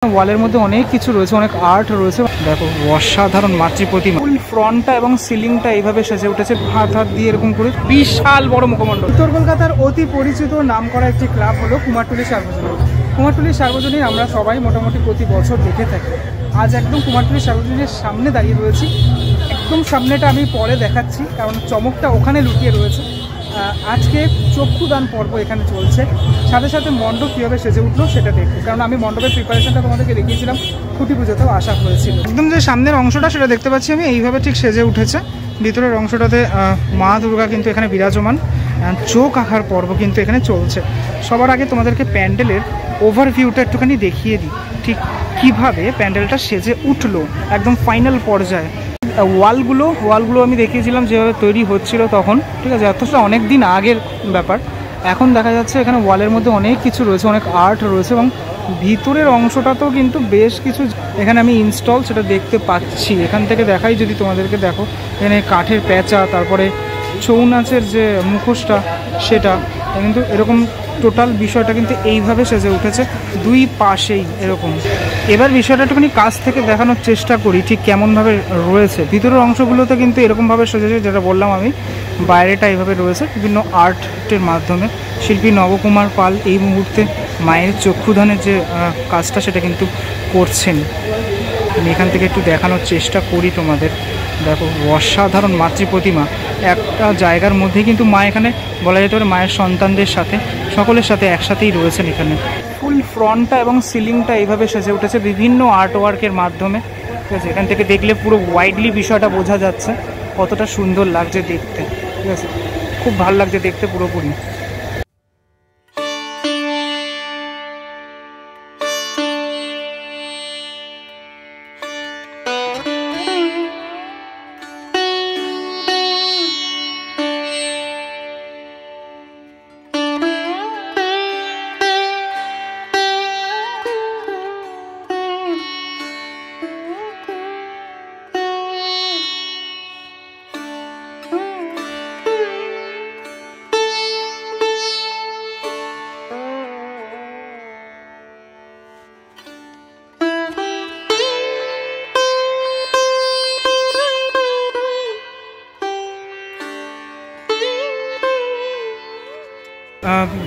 ওয়ালের মধ্যে অনেক কিছু রয়েছে, অনেক আর্ট রয়েছে। দেখো অসাধারণ মাতৃ প্রতিমা, ফুল ফ্রন্টটা এবং সিলিংটা এইভাবে সেজে উঠেছে হাত হাত দিয়ে এরকম করে। বিশাল বড় মুখমণ্ডল। উত্তর কলকাতার অতি পরিচিত নাম করা একটি ক্লাব হলো কুমারটুলি সার্বজনীন। কুমারটুলি সার্বজনীন আমরা সবাই মোটামুটি প্রতি বছর দেখে থাকি। আজ একদম কুমারটুলি সার্বজনীনের সামনে দাঁড়িয়ে রয়েছি। একদম সামনেটা আমি পরে দেখাচ্ছি, কারণ চমকটা ওখানে লুকিয়ে রয়েছে। আজকে চক্ষুদান পর্ব এখানে চলছে, সাথে সাথে মণ্ডপ কীভাবে সেজে উঠলো সেটা দেখবো, কারণ আমি মণ্ডপের প্রিপারেশনটা তোমাদেরকে দেখিয়েছিলাম, খুঁটি পুজোতেও আসা হয়েছিল। একদম যে সামনের অংশটা সেটা দেখতে পাচ্ছি আমি, এইভাবে ঠিক সেজে উঠেছে। ভিতরের অংশটাতে মা দুর্গা কিন্তু এখানে বিরাজমান। চোখ আঁকার পর্ব কিন্তু এখানে চলছে। সবার আগে তোমাদেরকে প্যান্ডেলের ওভারভিউটা একটুখানি দেখিয়ে দিই, ঠিক কীভাবে প্যান্ডেলটা সেজে উঠলো একদম ফাইনাল পর্যায়ে। ওয়ালগুলো আমি দেখিয়েছিলাম যেভাবে তৈরি হচ্ছিল তখন, ঠিক আছে, এতটা অনেক দিন আগের ব্যাপার। এখন দেখা যাচ্ছে এখানে ওয়ালের মধ্যে অনেক কিছু রয়েছে, অনেক আর্ট রয়েছে, এবং ভিতরের অংশটাতেও কিন্তু বেশ কিছু এখানে আমি ইনস্টল সেটা দেখতে পাচ্ছি। এখান থেকে দেখাই যদি তোমাদেরকে, দেখো এখানে কাঠের প্যাঁচা, তারপরে ছৌ নাচের যে মুখোশটা সেটা কিন্তু এরকম টোটাল বিষয়টা কিন্তু এইভাবে সেজে উঠেছে দুই পাশেই এরকম। এবার বিষয়টা একটুখানি কাছ থেকে দেখানোর চেষ্টা করি ঠিক কেমনভাবে রয়েছে। ভিতরের অংশগুলোতে কিন্তু এরকমভাবে সেজেছে, যেটা বললাম আমি, বাইরেটা এইভাবে রয়েছে বিভিন্ন আর্টের মাধ্যমে। শিল্পী নবকুমার পাল এই মুহূর্তে মায়ের চক্ষুদানের যে কাজটা সেটা কিন্তু করছেন। আমি এখান থেকে একটু দেখানোর চেষ্টা করি তোমাদের। দেখো অসাধারণ মাতৃ প্রতিমা, একটা জায়গার মধ্যেই কিন্তু মা এখানে বলা যেতে পারে মায়ের সন্তানদের সাথে সকলের সাথে একসাথেই রয়েছেন এখানে। ফুল ফ্রন্টটা এবং সিলিংটা এইভাবে সেজে উঠেছে বিভিন্ন আর্ট ওয়ার্কের মাধ্যমে, ঠিক আছে। এখান থেকে দেখলে পুরো ওয়াইডলি বিষয়টা বোঝা যাচ্ছে কতটা সুন্দর লাগছে দেখতে, ঠিক আছে, খুব ভালো লাগছে দেখতে পুরোপুরি।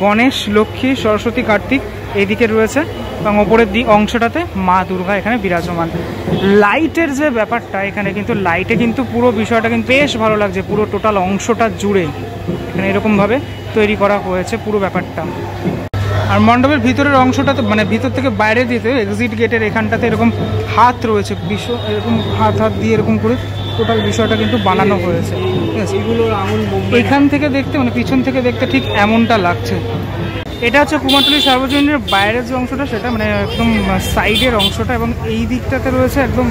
গণেশ, লক্ষ্মী, সরস্বতী, কার্তিক এইদিকে রয়েছে, এবং ওপরের দিক অংশটাতে মা দুর্গা এখানে বিরাজমান। লাইটের যে ব্যাপারটা এখানে কিন্তু লাইটে কিন্তু পুরো বিষয়টা কিন্তু বেশ ভালো লাগছে, পুরো টোটাল অংশটা জুড়ে এখানে এরকমভাবে তৈরি করা হয়েছে পুরো ব্যাপারটা। আর মণ্ডপের ভিতরের অংশটাতে মানে ভিতর থেকে বাইরে দিতে এক্সিট গেটের এখানটাতে এরকম হাত রয়েছে, এরকম হাত দিয়ে এরকম করে টোটাল বিষয়টা কিন্তু বানানো হয়েছে, ঠিক আছে। এখান থেকে দেখতে মানে পিছন থেকে দেখতে ঠিক এমনটা লাগছে। এটা হচ্ছে কুমারটুলি সার্বজনীনের বাইরের যে অংশটা সেটা মানে একদম সাইডের অংশটা, এবং এই দিকটাতে রয়েছে একদম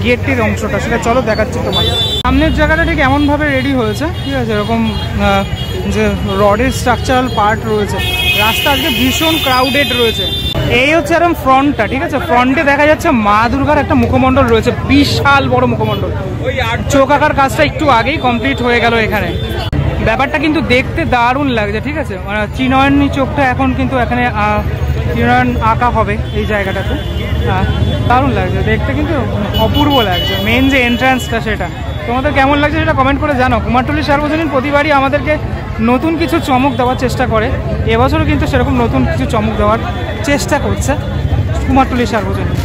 গেটের অংশটা, সেটা চলো দেখাচ্ছি তোমার। সামনের জায়গাটা ঠিক এমনভাবে রেডি হয়েছে, ঠিক আছে, এরকম যে রডের স্ট্রাকচারাল পার্ট রয়েছে। রাস্তা আজকে ভীষণ ক্রাউডেড রয়েছে। এই হচ্ছে এরকম ফ্রন্টটা, ঠিক আছে। ফ্রন্টে দেখা যাচ্ছে মা দুর্গার একটা মুখমণ্ডল রয়েছে, বিশাল বড় মুখমণ্ডল। চোখ আঁকার কাজটা একটু আগেই কমপ্লিট হয়ে গেল এখানে। ব্যাপারটা কিন্তু দেখতে দারুণ লাগছে, ঠিক আছে। মানে ত্রিনয়নী চোখটা এখন কিন্তু এখানে ত্রিনয়ন আঁকা হবে এই জায়গাটাতে, দারুণ লাগছে দেখতে, কিন্তু অপূর্ব লাগছে। মেন যে এন্ট্রান্সটা সেটা তোমাদের কেমন লাগছে সেটা কমেন্ট করে জানো। কুমারটুলি সার্বজনীন প্রতিবারই আমাদেরকে নতুন কিছু চমক দেওয়ার চেষ্টা করে, এবছরও কিন্তু সেরকম নতুন কিছু চমক দেওয়ার চেষ্টা করছে কুমারটুলি সার্বজনীন।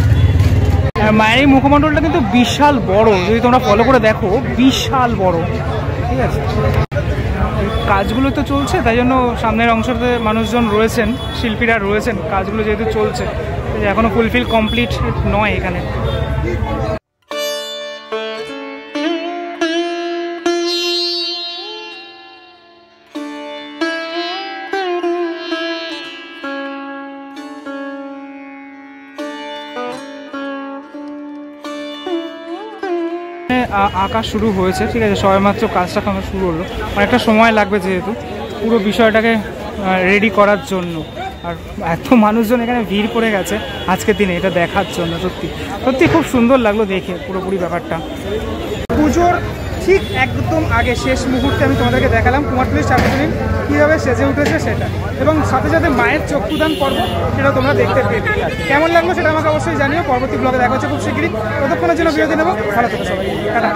মায়ের এই মুখমণ্ডলটা কিন্তু বিশাল বড়, যদি তোমরা ফলো করে দেখো বিশাল বড়, ঠিক আছে। কাজগুলো তো চলছে, তাই জন্য সামনের অংশতে মানুষজন রয়েছেন, শিল্পীরা রয়েছেন, কাজগুলো যেহেতু চলছে এখনো ফুলফিল কমপ্লিট নয় এখানে। আঁকা শুরু হয়েছে, ঠিক আছে, সবেমাত্র কাজটা শুরু হলো, অনেকটা সময় লাগবে যেহেতু পুরো বিষয়টাকে রেডি করার জন্য। আর এত মানুষজন এখানে ভিড় পড়ে গেছে আজকের দিনে এটা দেখার জন্য, সত্যি সত্যি খুব সুন্দর লাগলো দেখে পুরোপুরি ব্যাপারটা। পুজোর ঠিক একদম আগে শেষ মুহূর্তে আমি তোমাদেরকে দেখালাম কুমারটুলির সার্বজনীন কীভাবে সেজে উঠেছে সেটা, এবং সাথে সাথে মায়ের চক্ষুদান পর্ব সেটা তোমরা দেখতে পেতে। কেমন লাগলো সেটা আমাকে অবশ্যই জানিও। পরবর্তী ব্লগে দেখা হচ্ছে খুব শিগগিরই। ততক্ষণের জন্য বিরতি নেবো। ভালো থেকো সবাই, টাটা।